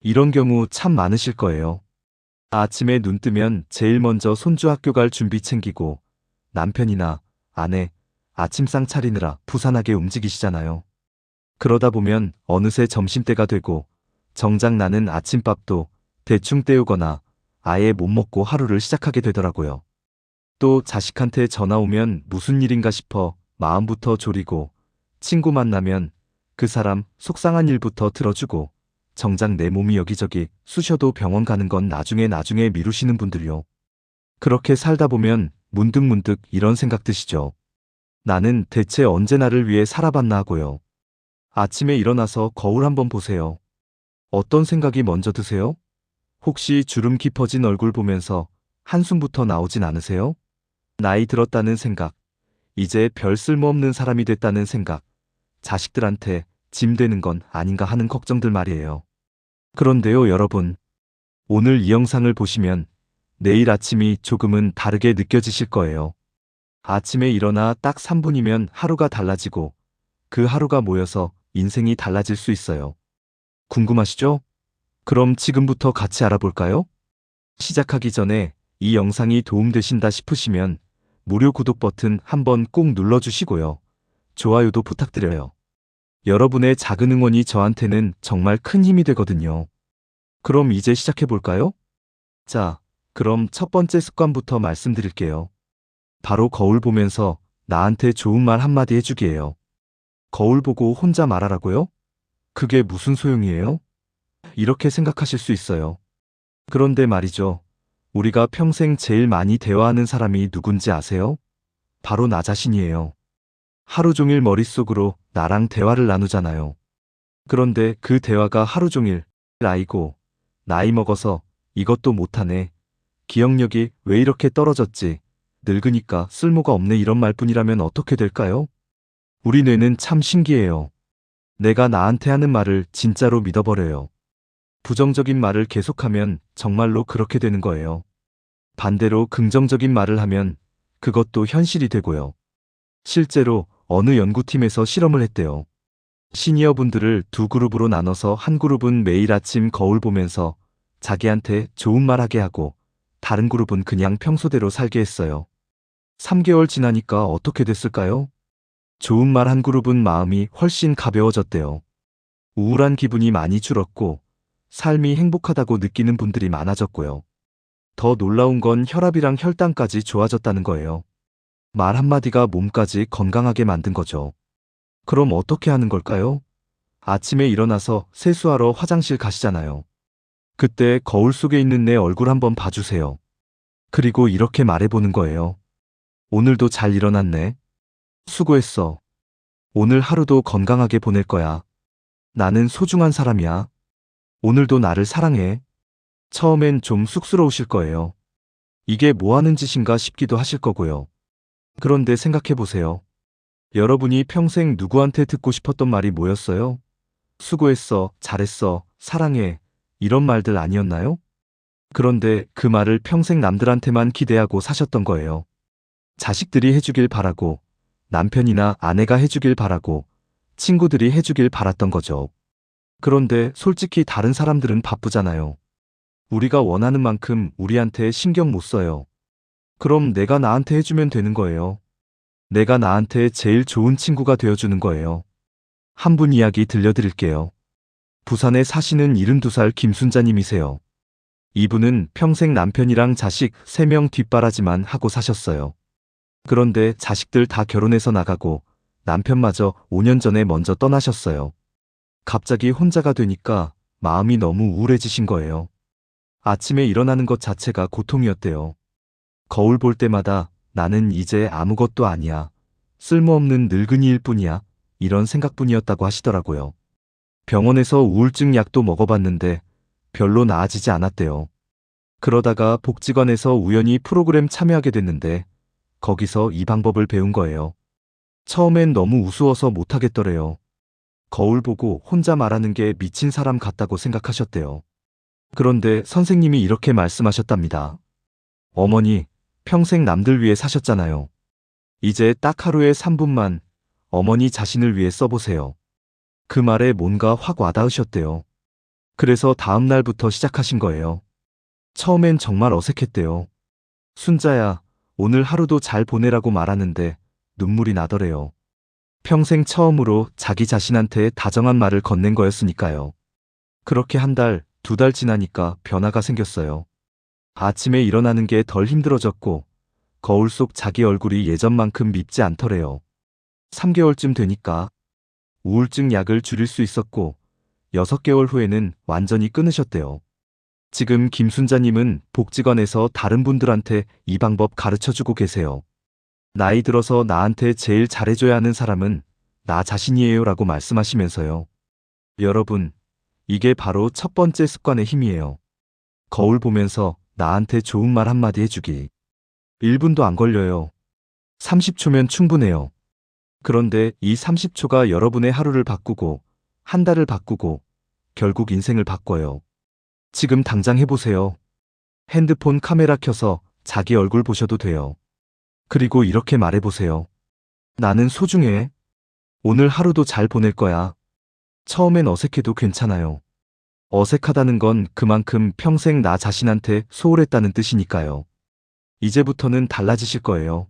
이런 경우 참 많으실 거예요. 아침에 눈 뜨면 제일 먼저 손주 학교 갈 준비 챙기고 남편이나 아내 아침상 차리느라 부산하게 움직이시잖아요. 그러다 보면 어느새 점심때가 되고 정작 나는 아침밥도 대충 때우거나 아예 못 먹고 하루를 시작하게 되더라고요. 또 자식한테 전화 오면 무슨 일인가 싶어 마음부터 졸이고 친구 만나면 그 사람 속상한 일부터 들어주고 정작 내 몸이 여기저기 쑤셔도 병원 가는 건 나중에 미루시는 분들이요. 그렇게 살다 보면 문득 이런 생각 드시죠. 나는 대체 언제 나를 위해 살아봤나 하고요. 아침에 일어나서 거울 한번 보세요. 어떤 생각이 먼저 드세요? 혹시 주름 깊어진 얼굴 보면서 한숨부터 나오진 않으세요? 나이 들었다는 생각, 이제 별 쓸모없는 사람이 됐다는 생각, 자식들한테 짐 되는 건 아닌가 하는 걱정들 말이에요. 그런데요, 여러분. 오늘 이 영상을 보시면 내일 아침이 조금은 다르게 느껴지실 거예요. 아침에 일어나 딱 3분이면 하루가 달라지고 그 하루가 모여서 인생이 달라질 수 있어요. 궁금하시죠? 그럼 지금부터 같이 알아볼까요? 시작하기 전에 이 영상이 도움되신다 싶으시면 무료 구독 버튼 한번 꼭 눌러주시고요. 좋아요도 부탁드려요. 여러분의 작은 응원이 저한테는 정말 큰 힘이 되거든요. 그럼 이제 시작해볼까요? 자, 그럼 첫 번째 습관부터 말씀드릴게요. 바로 거울 보면서 나한테 좋은 말 한마디 해주기예요. 거울 보고 혼자 말하라고요? 그게 무슨 소용이에요? 이렇게 생각하실 수 있어요. 그런데 말이죠. 우리가 평생 제일 많이 대화하는 사람이 누군지 아세요? 바로 나 자신이에요. 하루 종일 머릿속으로 나랑 대화를 나누잖아요. 그런데 그 대화가 하루 종일 아이고, 나이 먹어서 이것도 못하네. 기억력이 왜 이렇게 떨어졌지? 늙으니까 쓸모가 없네 이런 말뿐이라면 어떻게 될까요? 우리 뇌는 참 신기해요. 내가 나한테 하는 말을 진짜로 믿어버려요. 부정적인 말을 계속하면 정말로 그렇게 되는 거예요. 반대로 긍정적인 말을 하면 그것도 현실이 되고요. 실제로 어느 연구팀에서 실험을 했대요. 시니어분들을 두 그룹으로 나눠서 한 그룹은 매일 아침 거울 보면서 자기한테 좋은 말 하게 하고 다른 그룹은 그냥 평소대로 살게 했어요. 3개월 지나니까 어떻게 됐을까요? 좋은 말 한 그룹은 마음이 훨씬 가벼워졌대요. 우울한 기분이 많이 줄었고 삶이 행복하다고 느끼는 분들이 많아졌고요. 더 놀라운 건 혈압이랑 혈당까지 좋아졌다는 거예요. 말 한마디가 몸까지 건강하게 만든 거죠. 그럼 어떻게 하는 걸까요? 아침에 일어나서 세수하러 화장실 가시잖아요. 그때 거울 속에 있는 내 얼굴 한번 봐주세요. 그리고 이렇게 말해보는 거예요. 오늘도 잘 일어났네. 수고했어. 오늘 하루도 건강하게 보낼 거야. 나는 소중한 사람이야. 오늘도 나를 사랑해. 처음엔 좀 쑥스러우실 거예요. 이게 뭐 하는 짓인가 싶기도 하실 거고요. 그런데 생각해보세요. 여러분이 평생 누구한테 듣고 싶었던 말이 뭐였어요? 수고했어, 잘했어, 사랑해, 이런 말들 아니었나요? 그런데 그 말을 평생 남들한테만 기대하고 사셨던 거예요. 자식들이 해주길 바라고, 남편이나 아내가 해주길 바라고, 친구들이 해주길 바랐던 거죠. 그런데 솔직히 다른 사람들은 바쁘잖아요. 우리가 원하는 만큼 우리한테 신경 못 써요. 그럼 내가 나한테 해주면 되는 거예요. 내가 나한테 제일 좋은 친구가 되어주는 거예요. 한 분 이야기 들려드릴게요. 부산에 사시는 72살 김순자님이세요. 이분은 평생 남편이랑 자식 3명 뒷바라지만 하고 사셨어요. 그런데 자식들 다 결혼해서 나가고 남편마저 5년 전에 먼저 떠나셨어요. 갑자기 혼자가 되니까 마음이 너무 우울해지신 거예요. 아침에 일어나는 것 자체가 고통이었대요. 거울 볼 때마다 나는 이제 아무것도 아니야. 쓸모없는 늙은이일 뿐이야. 이런 생각뿐이었다고 하시더라고요. 병원에서 우울증 약도 먹어봤는데 별로 나아지지 않았대요. 그러다가 복지관에서 우연히 프로그램 참여하게 됐는데 거기서 이 방법을 배운 거예요. 처음엔 너무 우스워서 못하겠더래요. 거울 보고 혼자 말하는 게 미친 사람 같다고 생각하셨대요. 그런데 선생님이 이렇게 말씀하셨답니다. 어머니, 평생 남들 위해 사셨잖아요. 이제 딱 하루에 3분만 어머니 자신을 위해 써보세요. 그 말에 뭔가 확 와닿으셨대요. 그래서 다음 날부터 시작하신 거예요. 처음엔 정말 어색했대요. 순자야, 오늘 하루도 잘 보내라고 말하는데 눈물이 나더래요. 평생 처음으로 자기 자신한테 다정한 말을 건넨 거였으니까요. 그렇게 한 달, 두 달 지나니까 변화가 생겼어요. 아침에 일어나는 게 덜 힘들어졌고 거울 속 자기 얼굴이 예전만큼 밉지 않더래요. 3개월쯤 되니까 우울증 약을 줄일 수 있었고 6개월 후에는 완전히 끊으셨대요. 지금 김순자님은 복지관에서 다른 분들한테 이 방법 가르쳐주고 계세요. 나이 들어서 나한테 제일 잘해줘야 하는 사람은 나 자신이에요 라고 말씀하시면서요. 여러분, 이게 바로 첫 번째 습관의 힘이에요. 거울 보면서 나한테 좋은 말 한마디 해주기. 1분도 안 걸려요. 30초면 충분해요. 그런데 이 30초가 여러분의 하루를 바꾸고 한 달을 바꾸고 결국 인생을 바꿔요. 지금 당장 해보세요. 핸드폰 카메라 켜서 자기 얼굴 보셔도 돼요. 그리고 이렇게 말해보세요. 나는 소중해. 오늘 하루도 잘 보낼 거야. 처음엔 어색해도 괜찮아요. 어색하다는 건 그만큼 평생 나 자신한테 소홀했다는 뜻이니까요. 이제부터는 달라지실 거예요.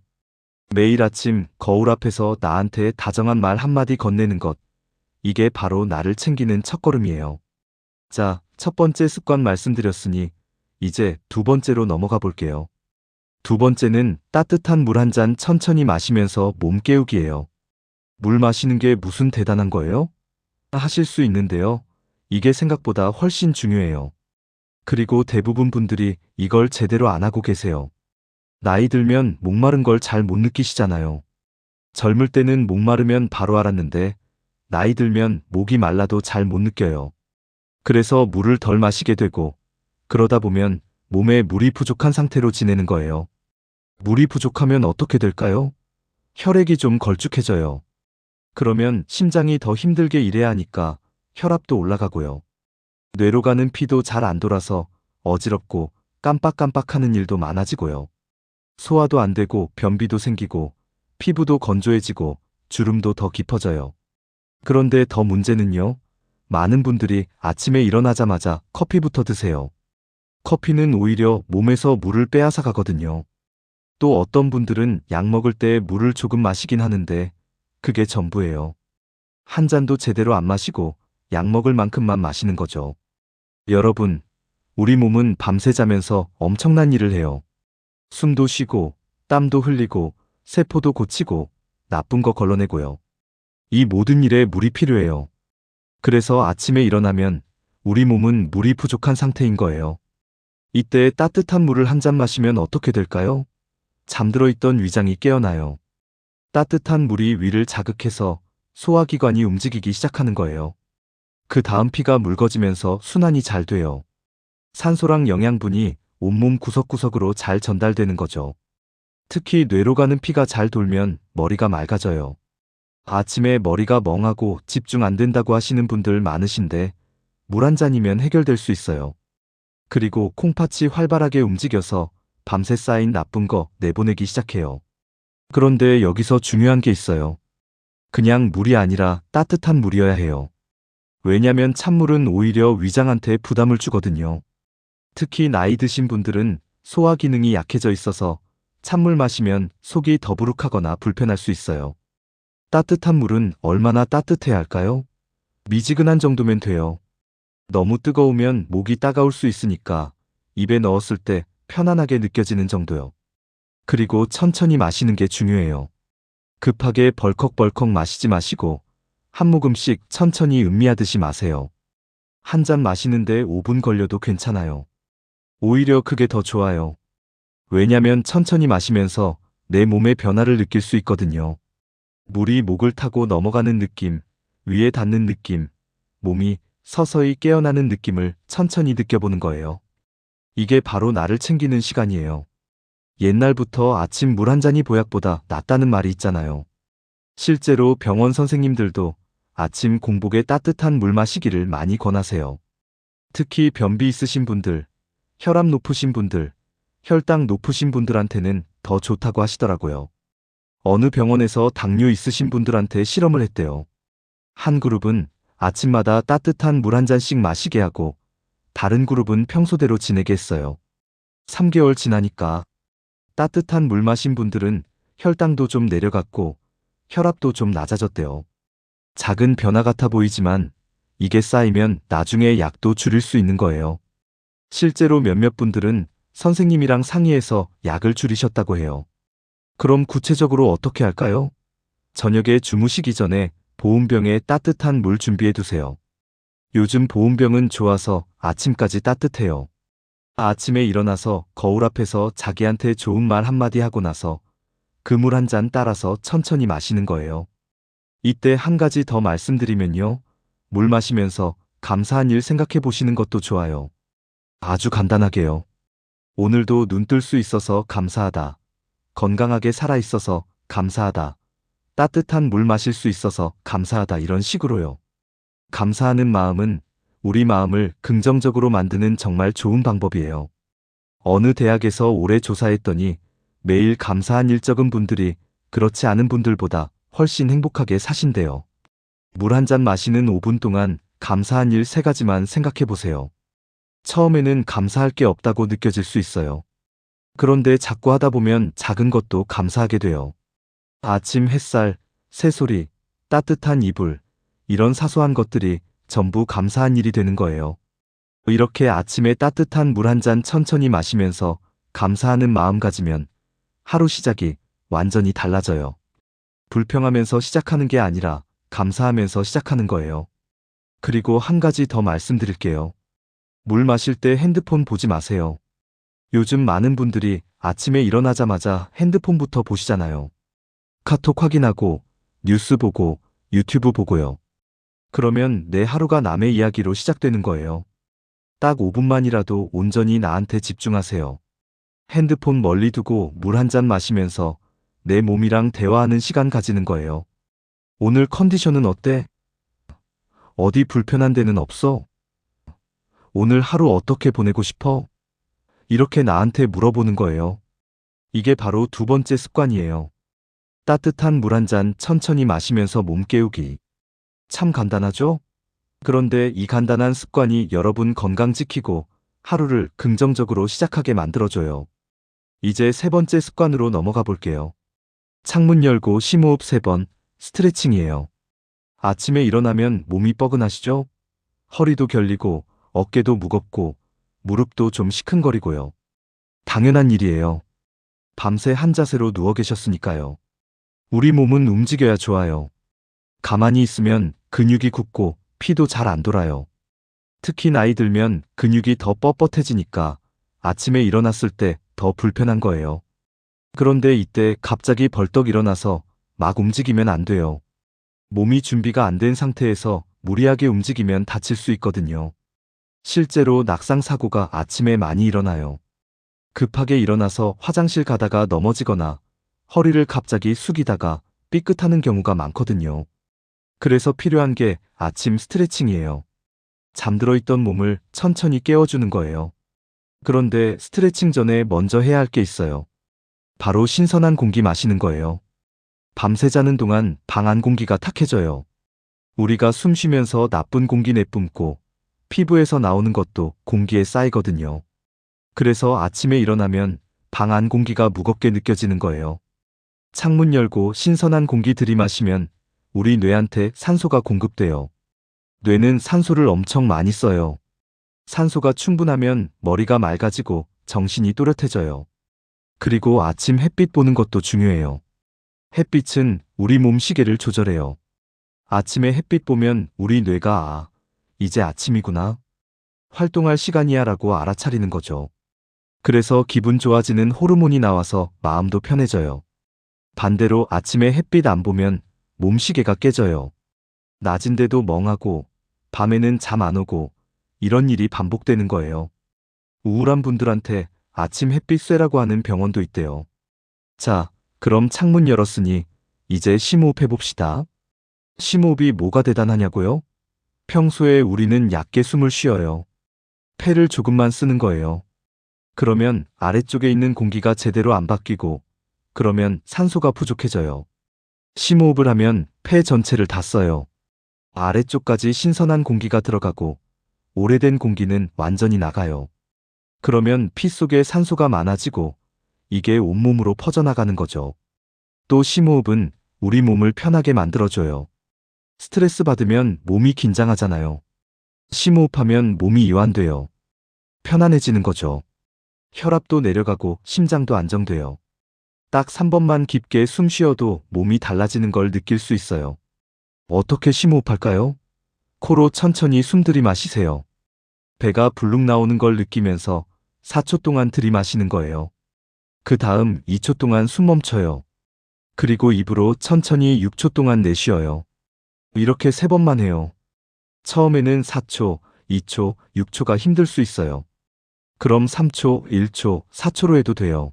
매일 아침 거울 앞에서 나한테 다정한 말 한마디 건네는 것. 이게 바로 나를 챙기는 첫걸음이에요. 자, 첫 번째 습관 말씀드렸으니 이제 두 번째로 넘어가 볼게요. 두 번째는 따뜻한 물 한 잔 천천히 마시면서 몸 깨우기예요. 물 마시는 게 무슨 대단한 거예요? 하실 수 있는데요. 이게 생각보다 훨씬 중요해요. 그리고 대부분 분들이 이걸 제대로 안 하고 계세요. 나이 들면 목마른 걸 잘 못 느끼시잖아요. 젊을 때는 목마르면 바로 알았는데 나이 들면 목이 말라도 잘 못 느껴요. 그래서 물을 덜 마시게 되고 그러다 보면 몸에 물이 부족한 상태로 지내는 거예요. 물이 부족하면 어떻게 될까요? 혈액이 좀 걸쭉해져요. 그러면 심장이 더 힘들게 일해야 하니까 혈압도 올라가고요. 뇌로 가는 피도 잘 안 돌아서 어지럽고 깜빡깜빡하는 일도 많아지고요. 소화도 안 되고 변비도 생기고 피부도 건조해지고 주름도 더 깊어져요. 그런데 더 문제는요. 많은 분들이 아침에 일어나자마자 커피부터 드세요. 커피는 오히려 몸에서 물을 빼앗아 가거든요. 또 어떤 분들은 약 먹을 때 물을 조금 마시긴 하는데 그게 전부예요. 한 잔도 제대로 안 마시고 약 먹을 만큼만 마시는 거죠. 여러분, 우리 몸은 밤새 자면서 엄청난 일을 해요. 숨도 쉬고 땀도 흘리고 세포도 고치고 나쁜 거 걸러내고요. 이 모든 일에 물이 필요해요. 그래서 아침에 일어나면 우리 몸은 물이 부족한 상태인 거예요. 이때 따뜻한 물을 한 잔 마시면 어떻게 될까요? 잠들어 있던 위장이 깨어나요. 따뜻한 물이 위를 자극해서 소화기관이 움직이기 시작하는 거예요. 그 다음 피가 묽어지면서 순환이 잘 돼요. 산소랑 영양분이 온몸 구석구석으로 잘 전달되는 거죠. 특히 뇌로 가는 피가 잘 돌면 머리가 맑아져요. 아침에 머리가 멍하고 집중 안 된다고 하시는 분들 많으신데 물 한 잔이면 해결될 수 있어요. 그리고 콩팥이 활발하게 움직여서 밤새 쌓인 나쁜 거 내보내기 시작해요. 그런데 여기서 중요한 게 있어요. 그냥 물이 아니라 따뜻한 물이어야 해요. 왜냐면 찬물은 오히려 위장한테 부담을 주거든요. 특히 나이 드신 분들은 소화 기능이 약해져 있어서 찬물 마시면 속이 더부룩하거나 불편할 수 있어요. 따뜻한 물은 얼마나 따뜻해야 할까요? 미지근한 정도면 돼요. 너무 뜨거우면 목이 따가울 수 있으니까 입에 넣었을 때 편안하게 느껴지는 정도요. 그리고 천천히 마시는 게 중요해요. 급하게 벌컥벌컥 마시지 마시고 한 모금씩 천천히 음미하듯이 마세요. 한 잔 마시는데 5분 걸려도 괜찮아요. 오히려 그게 더 좋아요. 왜냐면 천천히 마시면서 내 몸의 변화를 느낄 수 있거든요. 물이 목을 타고 넘어가는 느낌, 위에 닿는 느낌, 몸이 서서히 깨어나는 느낌을 천천히 느껴보는 거예요. 이게 바로 나를 챙기는 시간이에요. 옛날부터 아침 물 한 잔이 보약보다 낫다는 말이 있잖아요. 실제로 병원 선생님들도 아침 공복에 따뜻한 물 마시기를 많이 권하세요. 특히 변비 있으신 분들, 혈압 높으신 분들, 혈당 높으신 분들한테는 더 좋다고 하시더라고요. 어느 병원에서 당뇨 있으신 분들한테 실험을 했대요. 한 그룹은 아침마다 따뜻한 물 한 잔씩 마시게 하고 다른 그룹은 평소대로 지내게 했어요. 3개월 지나니까 따뜻한 물 마신 분들은 혈당도 좀 내려갔고 혈압도 좀 낮아졌대요. 작은 변화 같아 보이지만 이게 쌓이면 나중에 약도 줄일 수 있는 거예요. 실제로 몇몇 분들은 선생님이랑 상의해서 약을 줄이셨다고 해요. 그럼 구체적으로 어떻게 할까요? 저녁에 주무시기 전에 보온병에 따뜻한 물 준비해 두세요. 요즘 보온병은 좋아서 아침까지 따뜻해요. 아침에 일어나서 거울 앞에서 자기한테 좋은 말 한마디 하고 나서 그 물 한 잔 따라서 천천히 마시는 거예요. 이때 한 가지 더 말씀드리면요. 물 마시면서 감사한 일 생각해 보시는 것도 좋아요. 아주 간단하게요. 오늘도 눈 뜰 수 있어서 감사하다. 건강하게 살아 있어서 감사하다. 따뜻한 물 마실 수 있어서 감사하다. 이런 식으로요. 감사하는 마음은 우리 마음을 긍정적으로 만드는 정말 좋은 방법이에요. 어느 대학에서 오래 조사했더니 매일 감사한 일 적은 분들이 그렇지 않은 분들보다 훨씬 행복하게 사신대요. 물 한 잔 마시는 5분 동안 감사한 일 3가지만 생각해 보세요. 처음에는 감사할 게 없다고 느껴질 수 있어요. 그런데 자꾸 하다 보면 작은 것도 감사하게 돼요. 아침 햇살, 새소리, 따뜻한 이불, 이런 사소한 것들이 전부 감사한 일이 되는 거예요. 이렇게 아침에 따뜻한 물 한 잔 천천히 마시면서 감사하는 마음 가지면 하루 시작이 완전히 달라져요. 불평하면서 시작하는 게 아니라 감사하면서 시작하는 거예요. 그리고 한 가지 더 말씀드릴게요. 물 마실 때 핸드폰 보지 마세요. 요즘 많은 분들이 아침에 일어나자마자 핸드폰부터 보시잖아요. 카톡 확인하고 뉴스 보고 유튜브 보고요. 그러면 내 하루가 남의 이야기로 시작되는 거예요. 딱 5분만이라도 온전히 나한테 집중하세요. 핸드폰 멀리 두고 물 한 잔 마시면서 내 몸이랑 대화하는 시간 가지는 거예요. 오늘 컨디션은 어때? 어디 불편한 데는 없어? 오늘 하루 어떻게 보내고 싶어? 이렇게 나한테 물어보는 거예요. 이게 바로 2번째 습관이에요. 따뜻한 물 한 잔 천천히 마시면서 몸 깨우기. 참 간단하죠? 그런데 이 간단한 습관이 여러분 건강 지키고 하루를 긍정적으로 시작하게 만들어줘요. 이제 3번째 습관으로 넘어가 볼게요. 창문 열고 심호흡 3번, 스트레칭이에요. 아침에 일어나면 몸이 뻐근하시죠? 허리도 결리고 어깨도 무겁고 무릎도 좀 시큰거리고요. 당연한 일이에요. 밤새 한 자세로 누워 계셨으니까요. 우리 몸은 움직여야 좋아요. 가만히 있으면 근육이 굳고 피도 잘 안 돌아요. 특히 나이 들면 근육이 더 뻣뻣해지니까 아침에 일어났을 때 더 불편한 거예요. 그런데 이때 갑자기 벌떡 일어나서 막 움직이면 안 돼요. 몸이 준비가 안 된 상태에서 무리하게 움직이면 다칠 수 있거든요. 실제로 낙상 사고가 아침에 많이 일어나요. 급하게 일어나서 화장실 가다가 넘어지거나 허리를 갑자기 숙이다가 삐끗하는 경우가 많거든요. 그래서 필요한 게 아침 스트레칭이에요. 잠들어 있던 몸을 천천히 깨워주는 거예요. 그런데 스트레칭 전에 먼저 해야 할 게 있어요. 바로 신선한 공기 마시는 거예요. 밤새 자는 동안 방 안 공기가 탁해져요. 우리가 숨 쉬면서 나쁜 공기 내뿜고 피부에서 나오는 것도 공기에 쌓이거든요. 그래서 아침에 일어나면 방 안 공기가 무겁게 느껴지는 거예요. 창문 열고 신선한 공기 들이마시면 우리 뇌한테 산소가 공급돼요. 뇌는 산소를 엄청 많이 써요. 산소가 충분하면 머리가 맑아지고 정신이 또렷해져요. 그리고 아침 햇빛 보는 것도 중요해요. 햇빛은 우리 몸 시계를 조절해요. 아침에 햇빛 보면 우리 뇌가 이제 아침이구나. 활동할 시간이야 라고 알아차리는 거죠. 그래서 기분 좋아지는 호르몬이 나와서 마음도 편해져요. 반대로 아침에 햇빛 안 보면 몸 시계가 깨져요. 낮인데도 멍하고 밤에는 잠 안 오고 이런 일이 반복되는 거예요. 우울한 분들한테 아침 햇빛 쐬라고 하는 병원도 있대요. 자, 그럼 창문 열었으니 이제 심호흡 해봅시다. 심호흡이 뭐가 대단하냐고요? 평소에 우리는 얕게 숨을 쉬어요. 폐를 조금만 쓰는 거예요. 그러면 아래쪽에 있는 공기가 제대로 안 바뀌고 그러면 산소가 부족해져요. 심호흡을 하면 폐 전체를 다 써요. 아래쪽까지 신선한 공기가 들어가고 오래된 공기는 완전히 나가요. 그러면 피 속에 산소가 많아지고 이게 온몸으로 퍼져나가는 거죠. 또 심호흡은 우리 몸을 편하게 만들어줘요. 스트레스 받으면 몸이 긴장하잖아요. 심호흡하면 몸이 이완돼요. 편안해지는 거죠. 혈압도 내려가고 심장도 안정돼요. 딱 3번만 깊게 숨 쉬어도 몸이 달라지는 걸 느낄 수 있어요. 어떻게 심호흡할까요? 코로 천천히 숨 들이마시세요. 배가 불룩 나오는 걸 느끼면서 4초 동안 들이마시는 거예요. 그 다음 2초 동안 숨 멈춰요. 그리고 입으로 천천히 6초 동안 내쉬어요. 이렇게 3번만 해요. 처음에는 4초, 2초, 6초가 힘들 수 있어요. 그럼 3초, 1초, 4초로 해도 돼요.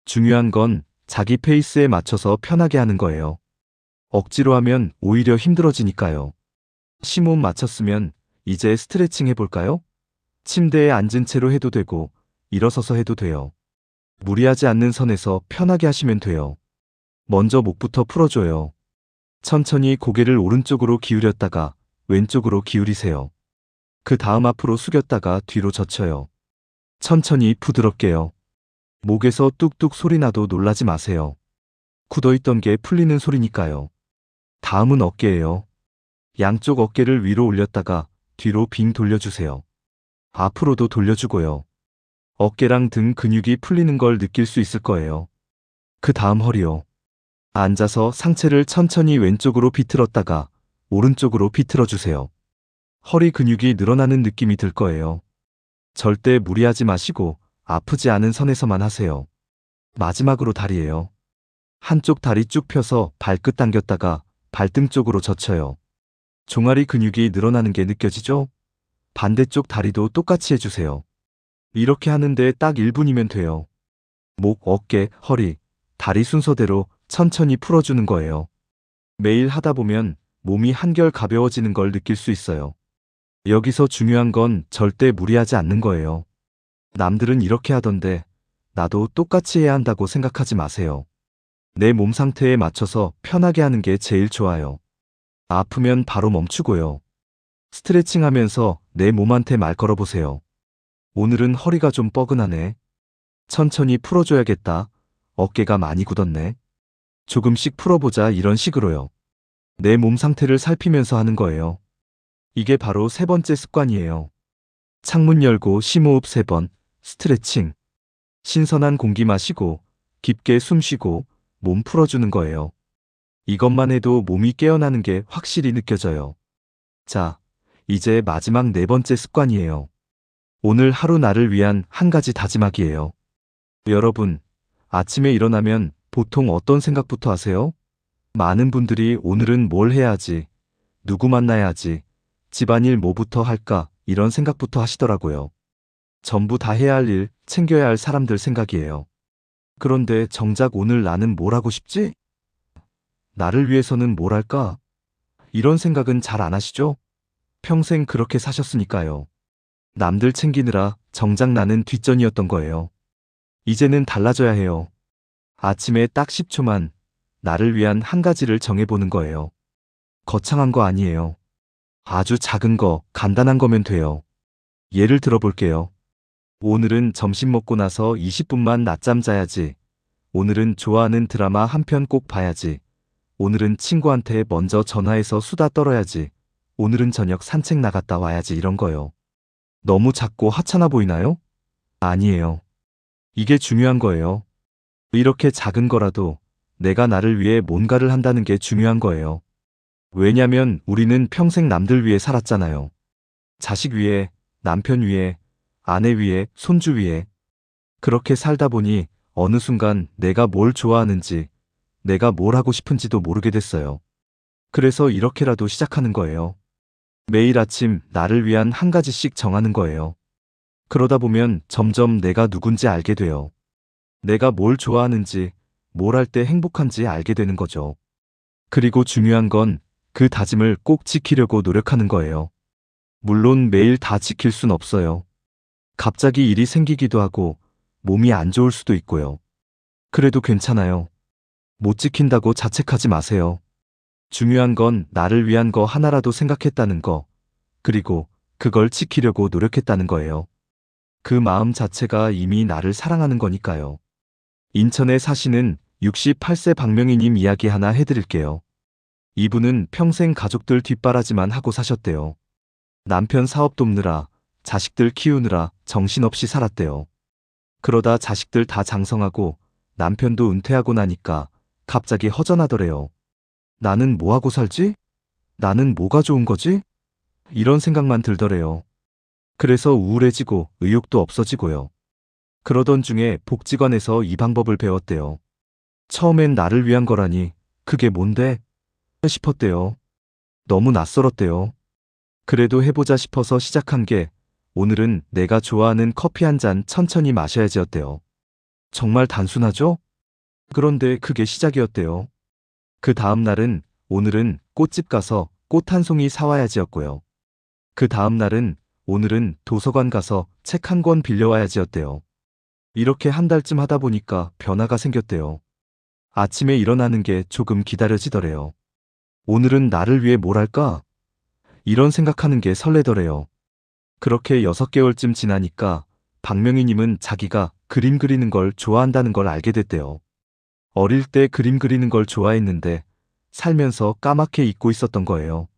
중요한 건 자기 페이스에 맞춰서 편하게 하는 거예요. 억지로 하면 오히려 힘들어지니까요. 심호흡 마쳤으면 이제 스트레칭 해볼까요? 침대에 앉은 채로 해도 되고 일어서서 해도 돼요. 무리하지 않는 선에서 편하게 하시면 돼요. 먼저 목부터 풀어줘요. 천천히 고개를 오른쪽으로 기울였다가 왼쪽으로 기울이세요. 그 다음 앞으로 숙였다가 뒤로 젖혀요. 천천히 부드럽게요. 목에서 뚝뚝 소리 나도 놀라지 마세요. 굳어있던 게 풀리는 소리니까요. 다음은 어깨예요. 양쪽 어깨를 위로 올렸다가 뒤로 빙 돌려주세요. 앞으로도 돌려주고요. 어깨랑 등 근육이 풀리는 걸 느낄 수 있을 거예요. 그 다음 허리요. 앉아서 상체를 천천히 왼쪽으로 비틀었다가 오른쪽으로 비틀어주세요. 허리 근육이 늘어나는 느낌이 들 거예요. 절대 무리하지 마시고 아프지 않은 선에서만 하세요. 마지막으로 다리예요. 한쪽 다리 쭉 펴서 발끝 당겼다가 발등 쪽으로 젖혀요. 종아리 근육이 늘어나는 게 느껴지죠? 반대쪽 다리도 똑같이 해주세요. 이렇게 하는데 딱 1분이면 돼요. 목, 어깨, 허리, 다리 순서대로 천천히 풀어주는 거예요. 매일 하다 보면 몸이 한결 가벼워지는 걸 느낄 수 있어요. 여기서 중요한 건 절대 무리하지 않는 거예요. 남들은 이렇게 하던데 나도 똑같이 해야 한다고 생각하지 마세요. 내 몸 상태에 맞춰서 편하게 하는 게 제일 좋아요. 아프면 바로 멈추고요. 스트레칭 하면서 내 몸한테 말 걸어보세요. 오늘은 허리가 좀 뻐근하네. 천천히 풀어줘야겠다. 어깨가 많이 굳었네. 조금씩 풀어보자, 이런 식으로요. 내 몸 상태를 살피면서 하는 거예요. 이게 바로 3번째 습관이에요. 창문 열고 심호흡 3번, 스트레칭. 신선한 공기 마시고 깊게 숨 쉬고 몸 풀어주는 거예요. 이것만 해도 몸이 깨어나는 게 확실히 느껴져요. 자, 이제 마지막 4번째 습관이에요. 오늘 하루 나를 위한 한 가지 다짐하기예요. 여러분, 아침에 일어나면 보통 어떤 생각부터 하세요? 많은 분들이 오늘은 뭘 해야지, 누구 만나야지, 집안일 뭐부터 할까, 이런 생각부터 하시더라고요. 전부 다 해야 할 일, 챙겨야 할 사람들 생각이에요. 그런데 정작 오늘 나는 뭘 하고 싶지? 나를 위해서는 뭘 할까? 이런 생각은 잘 안 하시죠? 평생 그렇게 사셨으니까요. 남들 챙기느라 정작 나는 뒷전이었던 거예요. 이제는 달라져야 해요. 아침에 딱 10초만 나를 위한 한 가지를 정해보는 거예요. 거창한 거 아니에요. 아주 작은 거, 간단한 거면 돼요. 예를 들어볼게요. 오늘은 점심 먹고 나서 20분만 낮잠 자야지. 오늘은 좋아하는 드라마 한 편 꼭 봐야지. 오늘은 친구한테 먼저 전화해서 수다 떨어야지. 오늘은 저녁 산책 나갔다 와야지, 이런 거요. 너무 작고 하찮아 보이나요? 아니에요. 이게 중요한 거예요. 이렇게 작은 거라도 내가 나를 위해 뭔가를 한다는 게 중요한 거예요. 왜냐면 우리는 평생 남들 위해 살았잖아요. 자식 위해, 남편 위해, 아내 위해, 손주 위해. 그렇게 살다 보니 어느 순간 내가 뭘 좋아하는지, 내가 뭘 하고 싶은지도 모르게 됐어요. 그래서 이렇게라도 시작하는 거예요. 매일 아침 나를 위한 한 가지씩 정하는 거예요. 그러다 보면 점점 내가 누군지 알게 돼요. 내가 뭘 좋아하는지, 뭘 할 때 행복한지 알게 되는 거죠. 그리고 중요한 건 그 다짐을 꼭 지키려고 노력하는 거예요. 물론 매일 다 지킬 순 없어요. 갑자기 일이 생기기도 하고 몸이 안 좋을 수도 있고요. 그래도 괜찮아요. 못 지킨다고 자책하지 마세요. 중요한 건 나를 위한 거 하나라도 생각했다는 거, 그리고 그걸 지키려고 노력했다는 거예요. 그 마음 자체가 이미 나를 사랑하는 거니까요. 인천에 사시는 68세 박명희님 이야기 하나 해드릴게요. 이분은 평생 가족들 뒷바라지만 하고 사셨대요. 남편 사업 돕느라, 자식들 키우느라 정신없이 살았대요. 그러다 자식들 다 장성하고 남편도 은퇴하고 나니까 갑자기 허전하더래요. 나는 뭐하고 살지? 나는 뭐가 좋은 거지? 이런 생각만 들더래요. 그래서 우울해지고 의욕도 없어지고요. 그러던 중에 복지관에서 이 방법을 배웠대요. 처음엔 나를 위한 거라니 그게 뭔데? 싶었대요. 너무 낯설었대요. 그래도 해보자 싶어서 시작한 게 오늘은 내가 좋아하는 커피 한 잔 천천히 마셔야지였대요. 정말 단순하죠? 그런데 그게 시작이었대요. 그 다음 날은 오늘은 꽃집 가서 꽃 한 송이 사와야지였고요. 그 다음 날은 오늘은 도서관 가서 책 한 권 빌려와야지였대요. 이렇게 한 달쯤 하다 보니까 변화가 생겼대요. 아침에 일어나는 게 조금 기다려지더래요. 오늘은 나를 위해 뭘 할까? 이런 생각하는 게 설레더래요. 그렇게 6개월쯤 지나니까 박명희님은 자기가 그림 그리는 걸 좋아한다는 걸 알게 됐대요. 어릴 때 그림 그리는 걸 좋아했는데 살면서 까맣게 잊고 있었던 거예요.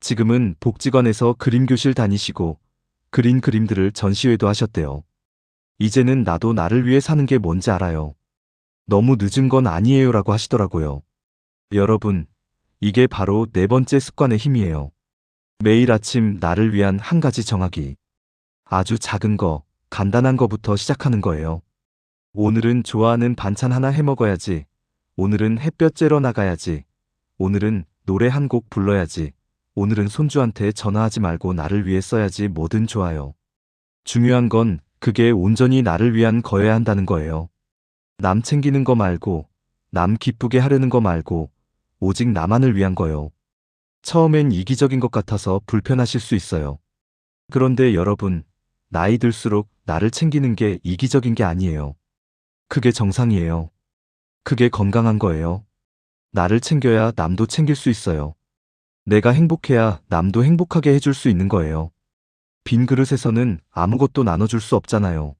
지금은 복지관에서 그림 교실 다니시고 그린 그림들을 전시회도 하셨대요. 이제는 나도 나를 위해 사는 게 뭔지 알아요. 너무 늦은 건 아니에요라고 하시더라고요. 여러분, 이게 바로 4번째 습관의 힘이에요. 매일 아침 나를 위한 한 가지 정하기. 아주 작은 거, 간단한 거부터 시작하는 거예요. 오늘은 좋아하는 반찬 하나 해 먹어야지. 오늘은 햇볕 쬐러 나가야지. 오늘은 노래 한 곡 불러야지. 오늘은 손주한테 전화하지 말고 나를 위해 써야지. 뭐든 좋아요. 중요한 건 그게 온전히 나를 위한 거여야 한다는 거예요. 남 챙기는 거 말고, 남 기쁘게 하려는 거 말고, 오직 나만을 위한 거요. 처음엔 이기적인 것 같아서 불편하실 수 있어요. 그런데 여러분, 나이 들수록 나를 챙기는 게 이기적인 게 아니에요. 그게 정상이에요. 그게 건강한 거예요. 나를 챙겨야 남도 챙길 수 있어요. 내가 행복해야 남도 행복하게 해줄 수 있는 거예요. 빈 그릇에서는 아무것도 나눠줄 수 없잖아요.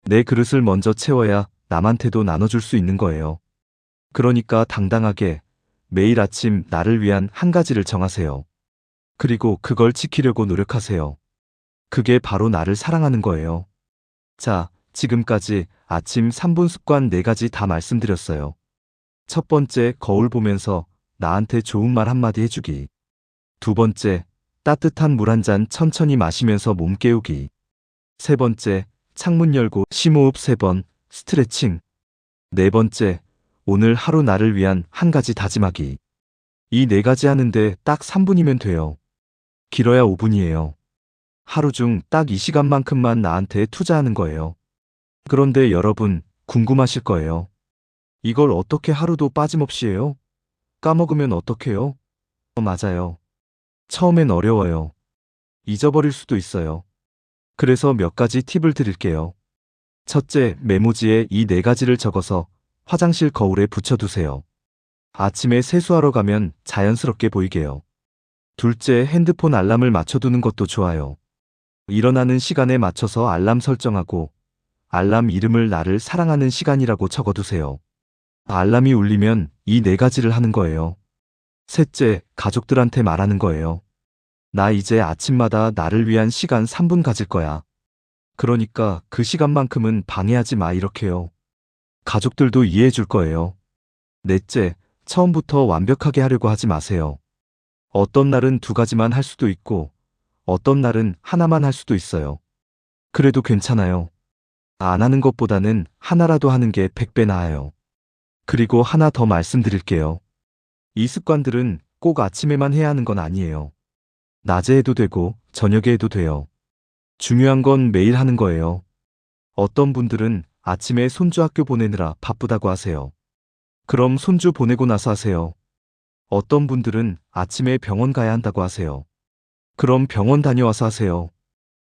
내 그릇을 먼저 채워야 남한테도 나눠줄 수 있는 거예요. 그러니까 당당하게 매일 아침 나를 위한 한 가지를 정하세요. 그리고 그걸 지키려고 노력하세요. 그게 바로 나를 사랑하는 거예요. 자, 지금까지 아침 3분 습관 4가지 다 말씀드렸어요. 첫 번째, 거울 보면서 나한테 좋은 말 한마디 해주기. 두 번째, 따뜻한 물 한 잔 천천히 마시면서 몸 깨우기. 세 번째, 창문 열고 심호흡 3번, 스트레칭. 네 번째, 오늘 하루 나를 위한 한 가지 다짐하기. 이 4가지 하는데 딱 3분이면 돼요. 길어야 5분이에요. 하루 중 딱 이 시간만큼만 나한테 투자하는 거예요. 그런데 여러분, 궁금하실 거예요. 이걸 어떻게 하루도 빠짐없이 해요? 까먹으면 어떡해요? 맞아요. 처음엔 어려워요. 잊어버릴 수도 있어요. 그래서 몇 가지 팁을 드릴게요. 첫째, 메모지에 이 4가지를 적어서 화장실 거울에 붙여두세요. 아침에 세수하러 가면 자연스럽게 보이게요. 둘째, 핸드폰 알람을 맞춰두는 것도 좋아요. 일어나는 시간에 맞춰서 알람 설정하고 알람 이름을 나를 사랑하는 시간이라고 적어두세요. 알람이 울리면 이 4가지를 하는 거예요. 셋째, 가족들한테 말하는 거예요. 나 이제 아침마다 나를 위한 시간 3분 가질 거야. 그러니까 그 시간만큼은 방해하지 마 이렇게요. 가족들도 이해해 줄 거예요. 넷째, 처음부터 완벽하게 하려고 하지 마세요. 어떤 날은 2가지만 할 수도 있고 어떤 날은 하나만 할 수도 있어요. 그래도 괜찮아요. 안 하는 것보다는 하나라도 하는 게 100배 나아요. 그리고 하나 더 말씀드릴게요. 이 습관들은 꼭 아침에만 해야 하는 건 아니에요. 낮에 해도 되고 저녁에 해도 돼요. 중요한 건 매일 하는 거예요. 어떤 분들은 아침에 손주 학교 보내느라 바쁘다고 하세요. 그럼 손주 보내고 나서 하세요. 어떤 분들은 아침에 병원 가야 한다고 하세요. 그럼 병원 다녀와서 하세요.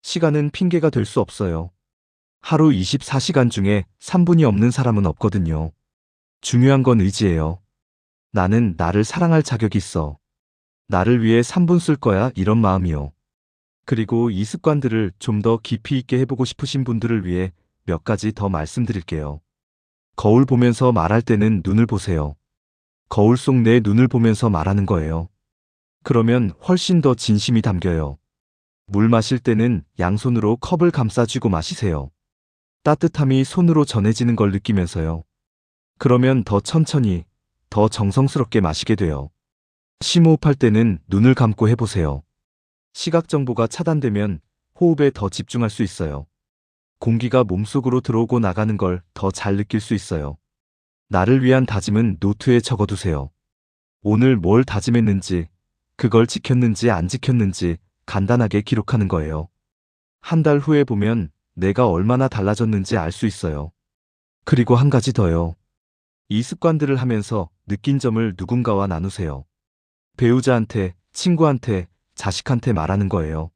시간은 핑계가 될 수 없어요. 하루 24시간 중에 3분이 없는 사람은 없거든요. 중요한 건 의지예요. 나는 나를 사랑할 자격이 있어. 나를 위해 3분 쓸 거야. 이런 마음이요. 그리고 이 습관들을 좀 더 깊이 있게 해보고 싶으신 분들을 위해 몇 가지 더 말씀드릴게요. 거울 보면서 말할 때는 눈을 보세요. 거울 속 내 눈을 보면서 말하는 거예요. 그러면 훨씬 더 진심이 담겨요. 물 마실 때는 양손으로 컵을 감싸쥐고 마시세요. 따뜻함이 손으로 전해지는 걸 느끼면서요. 그러면 더 천천히, 더 정성스럽게 마시게 돼요. 심호흡할 때는 눈을 감고 해보세요. 시각 정보가 차단되면 호흡에 더 집중할 수 있어요. 공기가 몸속으로 들어오고 나가는 걸 더 잘 느낄 수 있어요. 나를 위한 다짐은 노트에 적어두세요. 오늘 뭘 다짐했는지, 그걸 지켰는지 안 지켰는지 간단하게 기록하는 거예요. 한 달 후에 보면 내가 얼마나 달라졌는지 알 수 있어요. 그리고 한 가지 더요. 이 습관들을 하면서 느낀 점을 누군가와 나누세요. 배우자한테, 친구한테, 자식한테 말하는 거예요.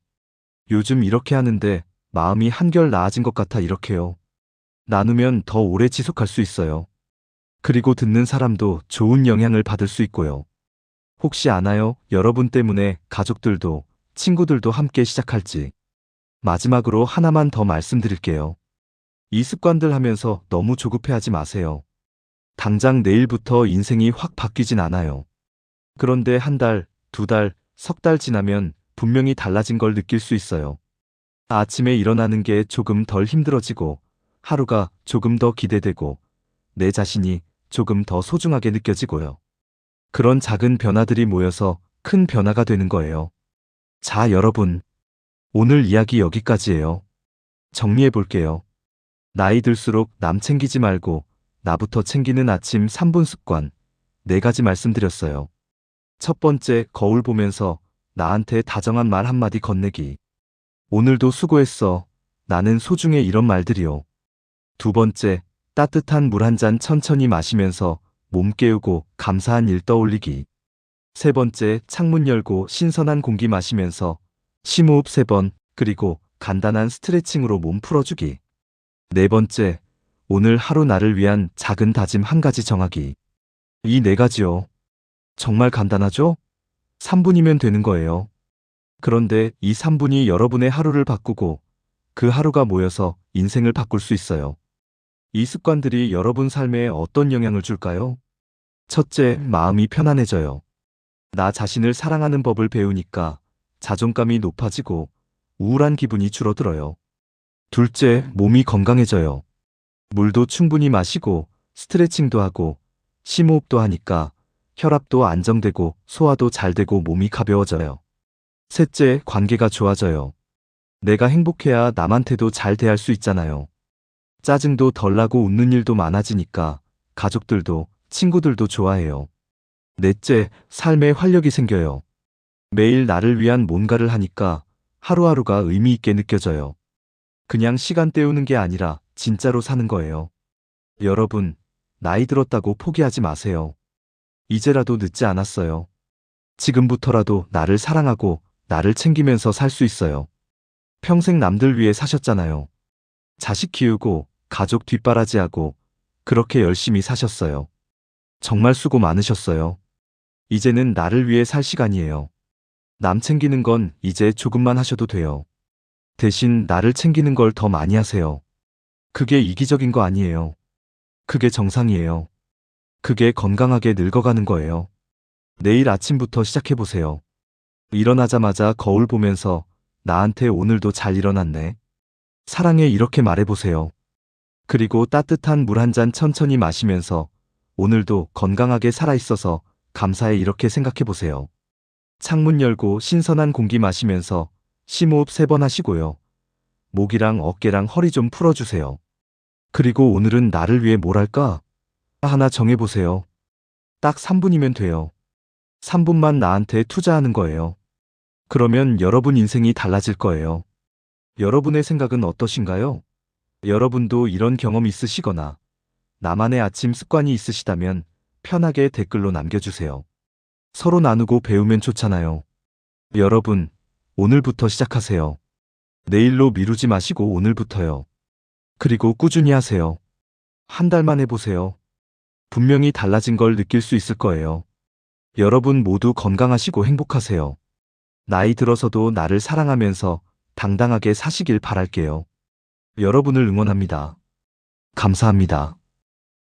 요즘 이렇게 하는데 마음이 한결 나아진 것 같아. 이렇게요. 나누면 더 오래 지속할 수 있어요. 그리고 듣는 사람도 좋은 영향을 받을 수 있고요. 혹시 아나요? 여러분 때문에 가족들도, 친구들도 함께 시작할지. 마지막으로 하나만 더 말씀드릴게요. 이 습관들 하면서 너무 조급해하지 마세요. 당장 내일부터 인생이 확 바뀌진 않아요. 그런데 한 달, 두 달, 석 달 지나면 분명히 달라진 걸 느낄 수 있어요. 아침에 일어나는 게 조금 덜 힘들어지고, 하루가 조금 더 기대되고, 내 자신이 조금 더 소중하게 느껴지고요. 그런 작은 변화들이 모여서 큰 변화가 되는 거예요. 자, 여러분. 오늘 이야기 여기까지예요. 정리해 볼게요. 나이 들수록 남 챙기지 말고 나부터 챙기는 아침 3분 습관 4가지 말씀드렸어요. 첫 번째, 거울 보면서 나한테 다정한 말 한마디 건네기. 오늘도 수고했어. 나는 소중해. 이런 말들이요. 두 번째, 따뜻한 물 한 잔 천천히 마시면서 몸 깨우고 감사한 일 떠올리기. 세 번째, 창문 열고 신선한 공기 마시면서 심호흡 3번, 그리고 간단한 스트레칭으로 몸 풀어주기. 네 번째, 오늘 하루 나를 위한 작은 다짐 한 가지 정하기. 이 4가지요. 정말 간단하죠? 3분이면 되는 거예요. 그런데 이 3분이 여러분의 하루를 바꾸고 그 하루가 모여서 인생을 바꿀 수 있어요. 이 습관들이 여러분 삶에 어떤 영향을 줄까요? 첫째, 마음이 편안해져요. 나 자신을 사랑하는 법을 배우니까 자존감이 높아지고 우울한 기분이 줄어들어요. 둘째, 몸이 건강해져요. 물도 충분히 마시고 스트레칭도 하고 심호흡도 하니까 혈압도 안정되고 소화도 잘 되고 몸이 가벼워져요. 셋째, 관계가 좋아져요. 내가 행복해야 남한테도 잘 대할 수 있잖아요. 짜증도 덜 나고 웃는 일도 많아지니까 가족들도 친구들도 좋아해요. 넷째, 삶에 활력이 생겨요. 매일 나를 위한 뭔가를 하니까 하루하루가 의미 있게 느껴져요. 그냥 시간 때우는 게 아니라 진짜로 사는 거예요. 여러분, 나이 들었다고 포기하지 마세요. 이제라도 늦지 않았어요. 지금부터라도 나를 사랑하고 나를 챙기면서 살 수 있어요. 평생 남들 위해 사셨잖아요. 자식 키우고 가족 뒷바라지하고 그렇게 열심히 사셨어요. 정말 수고 많으셨어요. 이제는 나를 위해 살 시간이에요. 남 챙기는 건 이제 조금만 하셔도 돼요. 대신 나를 챙기는 걸 더 많이 하세요. 그게 이기적인 거 아니에요. 그게 정상이에요. 그게 건강하게 늙어가는 거예요. 내일 아침부터 시작해보세요. 일어나자마자 거울 보면서 나한테 오늘도 잘 일어났네. 사랑해. 이렇게 말해보세요. 그리고 따뜻한 물 한 잔 천천히 마시면서 오늘도 건강하게 살아있어서 감사해. 이렇게 생각해보세요. 창문 열고 신선한 공기 마시면서 심호흡 3번 하시고요. 목이랑 어깨랑 허리 좀 풀어주세요. 그리고 오늘은 나를 위해 뭘 할까? 하나 정해보세요. 딱 3분이면 돼요. 3분만 나한테 투자하는 거예요. 그러면 여러분 인생이 달라질 거예요. 여러분의 생각은 어떠신가요? 여러분도 이런 경험 있으시거나 나만의 아침 습관이 있으시다면 편하게 댓글로 남겨주세요. 서로 나누고 배우면 좋잖아요. 여러분, 오늘부터 시작하세요. 내일로 미루지 마시고 오늘부터요. 그리고 꾸준히 하세요. 한 달만 해보세요. 분명히 달라진 걸 느낄 수 있을 거예요. 여러분 모두 건강하시고 행복하세요. 나이 들어서도 나를 사랑하면서 당당하게 사시길 바랄게요. 여러분을 응원합니다. 감사합니다.